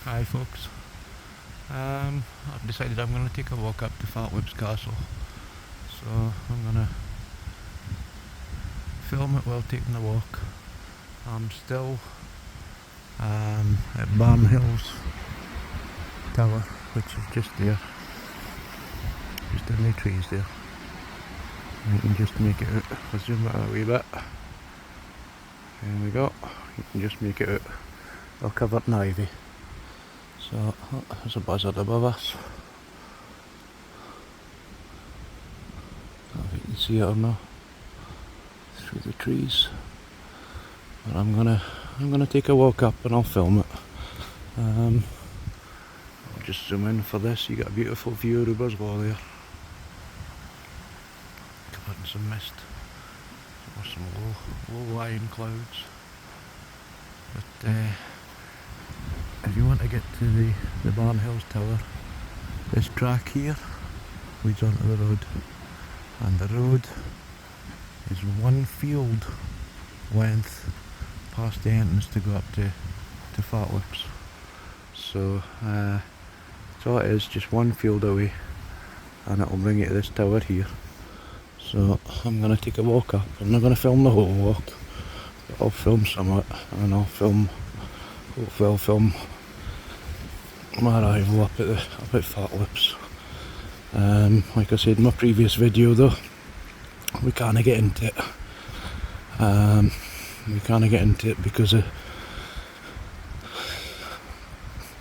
Hi folks, I've decided I'm going to take a walk up to Fatlips Castle, so I'm going to film it while taking the walk. I'm still at Barnhills Tower, which is just there, just in the trees there. You can just make it out. I'll zoom it out a wee bit. There we go, you can just make it out. They're covered in ivy. So there's a buzzard above us. I don't know if you can see it or not through the trees. But I'm gonna take a walk up and I'll film it. I'll just zoom in for this. You got a beautiful view of Ruber's Law there. Covered in some mist or some low lying clouds. But if you want to get to the Barnhills Tower, this track here leads onto the road, and the road is one field length past the entrance to go up to Fatlips. So that's all it is, just one field away, and it'll bring you to this tower here. So I'm going to take a walk up. I'm not going to film the whole walk, but I'll film some of it, and hopefully I'll film my arrival up at Fatlips. Like I said in my previous video though, we can't get into it. Because of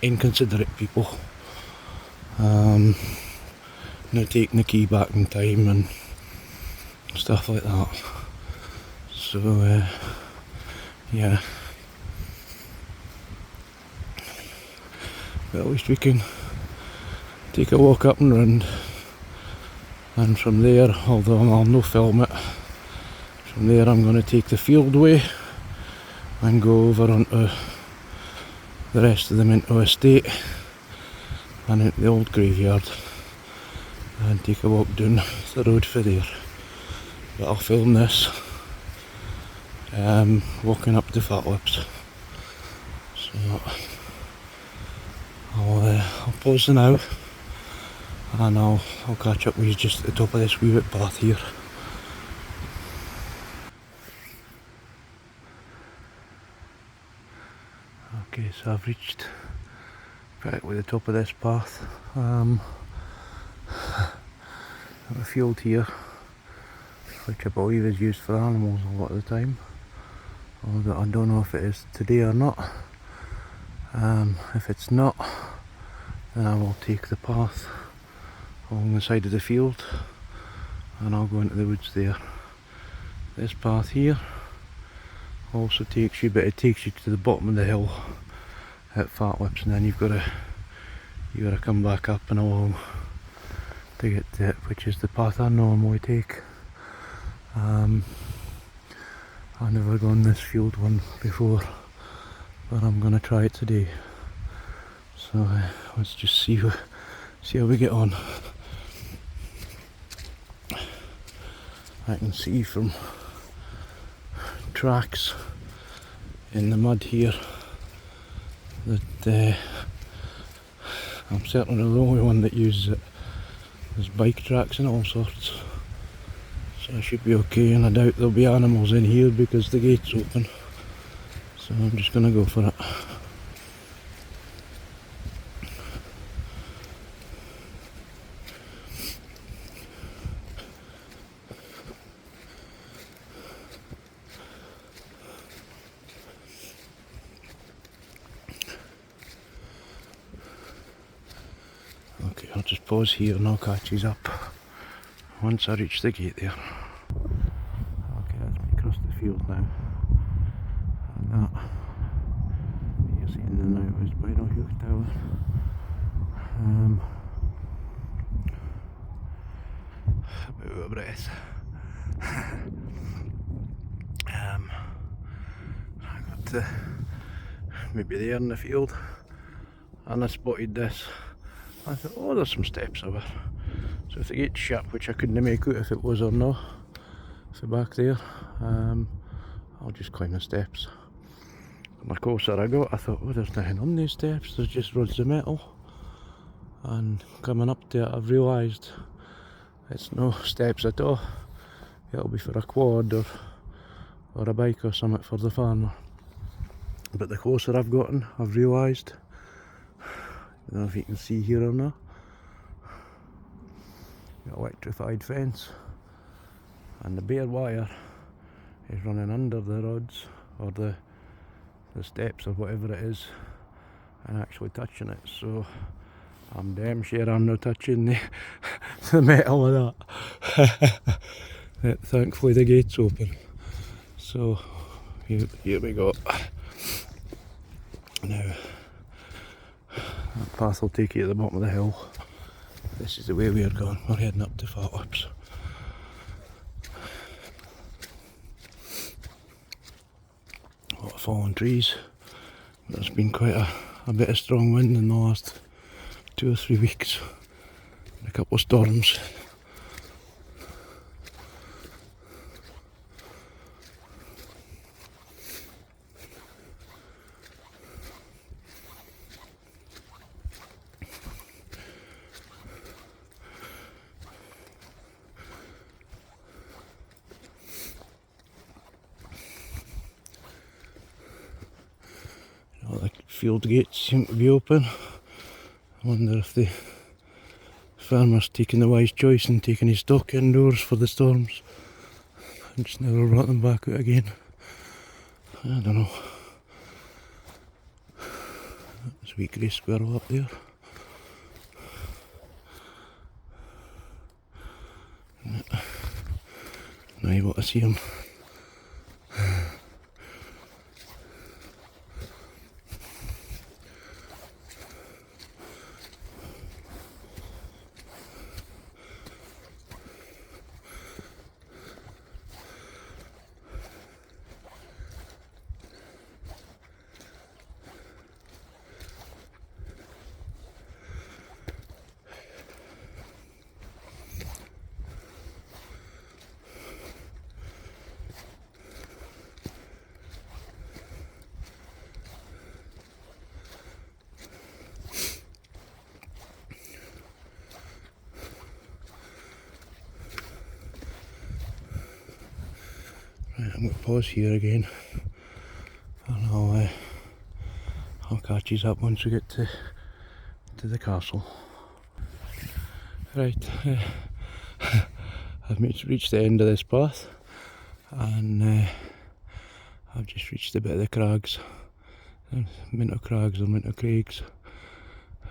inconsiderate people not taking the key back in time and stuff like that. So yeah, but at least we can take a walk up and round, and from there, although I'll no film it, from there I'm going to take the field way and go over onto the rest of the Minto estate and into the old graveyard and take a walk down the road for there. But I'll film this walking up to Fatlips. So I'll pause now, and I'll catch up with you just at the top of this wee bit path here. Okay, so I've reached practically the top of this path. A field here, which I believe is used for animals a lot of the time. Although I don't know if it is today or not. If it's not, then I will take the path along the side of the field and I'll go into the woods there. This path here also takes you, but it takes you to the bottom of the hill at Fatlips, and then you've got to come back up and along to get to it, which is the path I normally take. I've never gone this field one before, but I'm gonna try it today. So let's just see how we get on. I can see from tracks in the mud here that I'm certainly the only one that uses it. There's bike tracks and all sorts, so I should be okay, and I doubt there'll be animals in here because the gate's open. So I'm just gonna go for it. Okay, I'll just pause here and I'll catch these up once I reach the gate there. Okay, that's me across the field now. And that you're seeing the now is Barnhills Tower. A bit out of breath. I got to maybe there in the field and I spotted this. I thought, oh, there's some steps over. So if the gate's shut, which I couldn't make out if it was or not, so back there, I'll just climb the steps. the closer I got, I thought, oh, there's nothing on these steps, there's just rods of metal. And coming up to it, I've realised it's no steps at all. It'll be for a quad or a bike or something for the farmer. But the closer I've gotten, I've realised, I don't know if you can see here or not, got electrified fence, and the bare wire is running under the rods or the steps or whatever it is, and actually touching it. So I'm damn sure I'm not touching the metal of that. Thankfully the gate's open. So here we go. Now that path will take you to the bottom of the hill. This is the way we're going. We're heading up to Fatlips. A lot of fallen trees. There's been quite a bit of strong wind in the last 2 or 3 weeks. And a couple of storms. The field gates seem to be open. I wonder if the farmer's taking the wise choice and taking his stock indoors for the storms and just never brought them back out again. I don't know. There's a wee grey squirrel up there. Not able to see him. Right, I'm going to pause here again, and I'll catch you up once we get to the castle. Right, I've reached the end of this path, and I've just reached a bit of the crags, Minto Crags or Minto Craigs.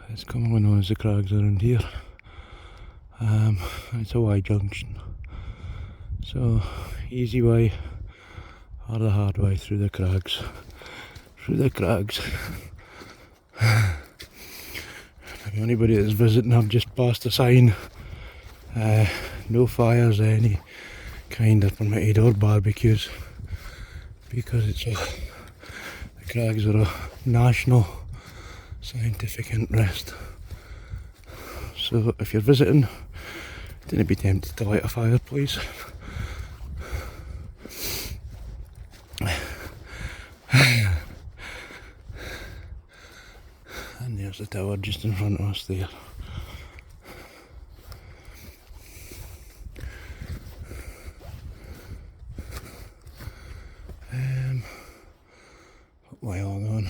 It's commonly known as the crags around here. It's a Y junction, so easy way or the hard way through the crags. If anybody that's visiting, I've just passed a sign, no fires of any kind are permitted or barbecues, because the crags are a national scientific interest. So if you're visiting, don't be tempted to light a fire, please. And there's the tower just in front of us there. Why all gone?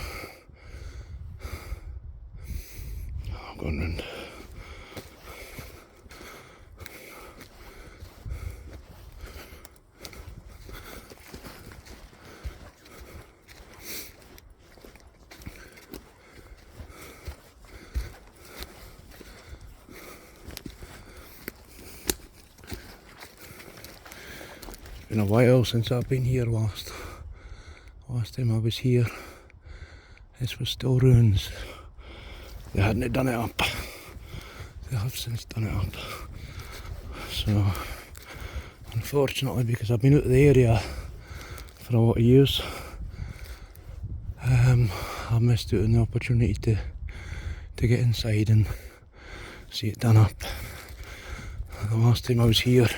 I'm going round. It's been a while since I've been here last. Last time I was here, this was still ruins. They hadn't done it up. They have since done it up. So, unfortunately, because I've been out of the area for a lot of years, I missed out on the opportunity to get inside and see it done up. The last time I was here,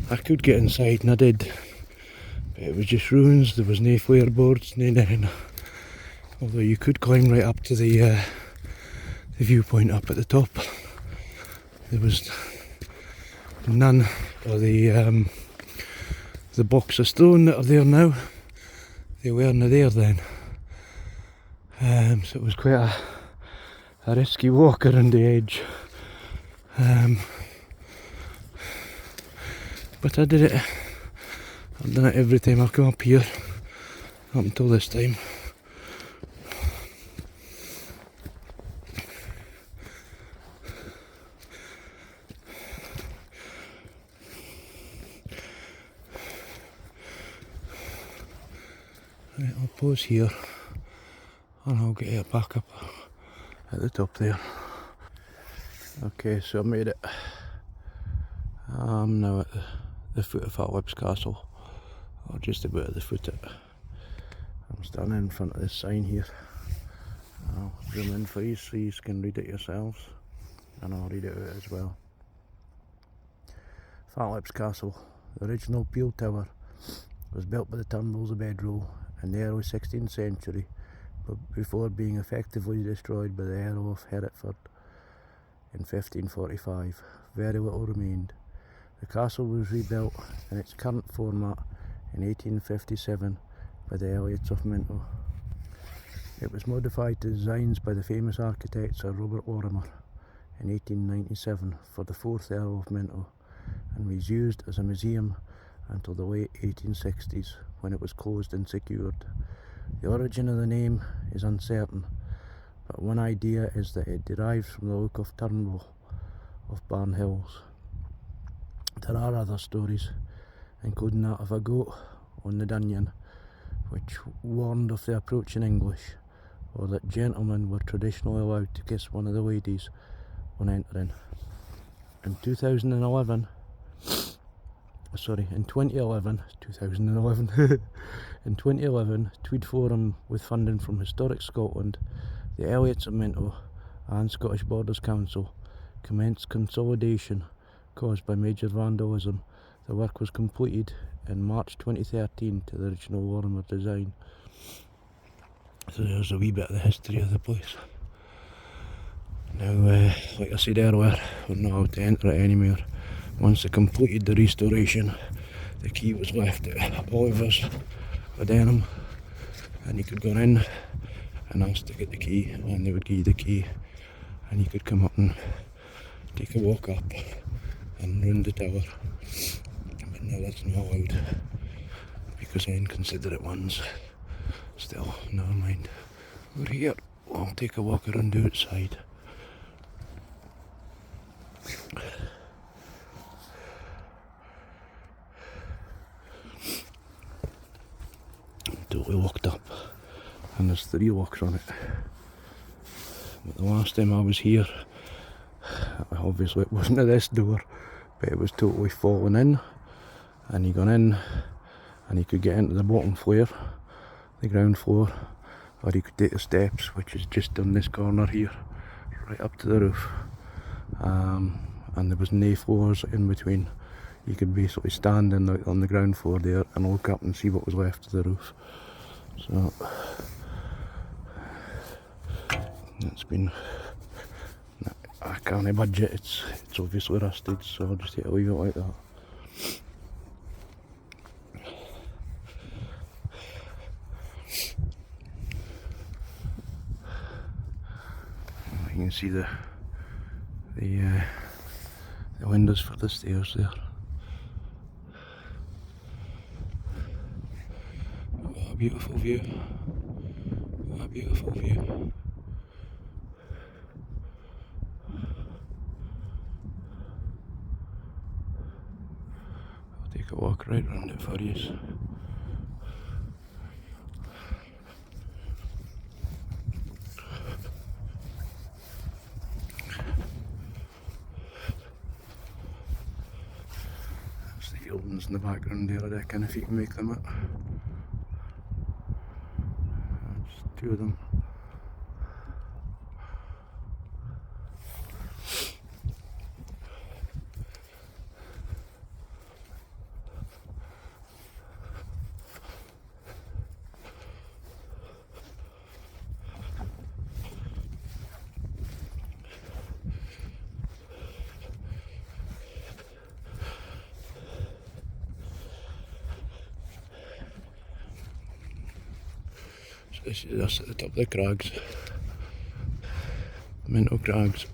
I could get inside and I did, but it was just ruins. There was no flare boards, no nothing. Although you could climb right up to the viewpoint up at the top. There was none of the blocks of stone that are there now. They weren't there then. So it was quite a risky walk around the edge. But I did it. I've done it every time I've come up here, up until this time. Right, I'll pause here and I'll get it back up at the top there. Okay, so I made it. I'm now at the foot of Fatlips Castle, or just about at the foot of it. I'm standing in front of this sign here. I'll zoom in for you so you can read it yourselves, and I'll read it out as well. Fatlips Castle, the original peel tower, was built by the Turnbulls of Bedrow in the early 16th century, but before being effectively destroyed by the Earl of Hereford in 1545. Very little remained. The castle was rebuilt in its current format in 1857 by the Elliots of Minto. It was modified to designs by the famous architect Sir Robert Lorimer in 1897 for the 4th Earl of Minto, and was used as a museum until the late 1860s, when it was closed and secured. The origin of the name is uncertain, but one idea is that it derives from the look of Turnbull of Barnhills. There are other stories, including that of a goat on the Dunyan, which warned of the approaching English, or that gentlemen were traditionally allowed to kiss one of the ladies on entering. In 2011, in 2011, Tweed Forum, with funding from Historic Scotland, the Elliots of Minto and Scottish Borders Council, commenced consolidation caused by major vandalism. The work was completed in March 2013 to the original Lorimer design. So there's a wee bit of the history of the place. Now, like I said earlier, we're not allowed to enter it anymore. Once they completed the restoration, the key was left at Oliver's for Denham, and you could go in and ask to get the key, and they would give you the key, and you could come up and take a walk up and round the tower. But now that's not allowed, because inconsiderate ones. Still, never mind. We're here. I'll take a walk around the outside. Totally locked up, and there's 3 locks on it. But the last time I was here, obviously it wasn't at this door, but it was totally falling in, and you gone in and you could get into the bottom floor, the ground floor, or you could take the steps, which is just on this corner here, right up to the roof. And there was no floors in between. You could basically stand on the ground floor there and look up and see what was left of the roof. So it's been, I can't budget. It's obviously rusted, so I'll just have to leave it like that. You can see the windows for the stairs there. What a beautiful view. What a beautiful view. I'll take a walk right around it for you. Buildings in the background there, I reckon, if you can make them out. Just 2 of them. This is us at the top of the crags. Minto Crags.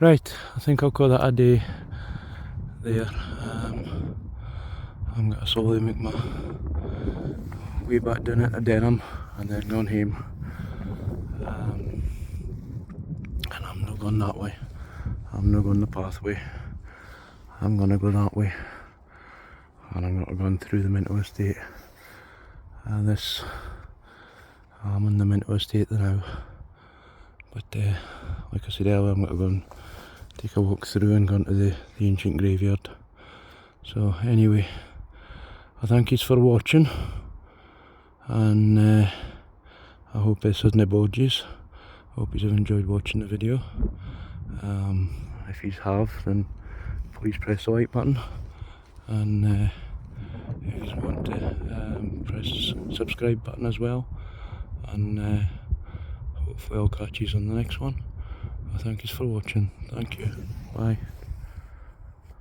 Right, I think I'll call that a day there. I'm going to slowly make my way back down into Denham and then going home. And I'm not going that way. I'm not going the pathway. I'm going to go that way. And I'm going to go through the Minto Estate. And this, I'm in the Minto Estate now. But like I said earlier, I'm going to go and take a walk through and go into the ancient graveyard. So anyway, I thank you for watching, and I hope this hasn't bored you. Hope you have enjoyed watching the video. If you have, then please press the like button, and if you want to press the subscribe button as well, and hopefully I'll catch you on the next one. Thank you for watching. Thank you. Bye.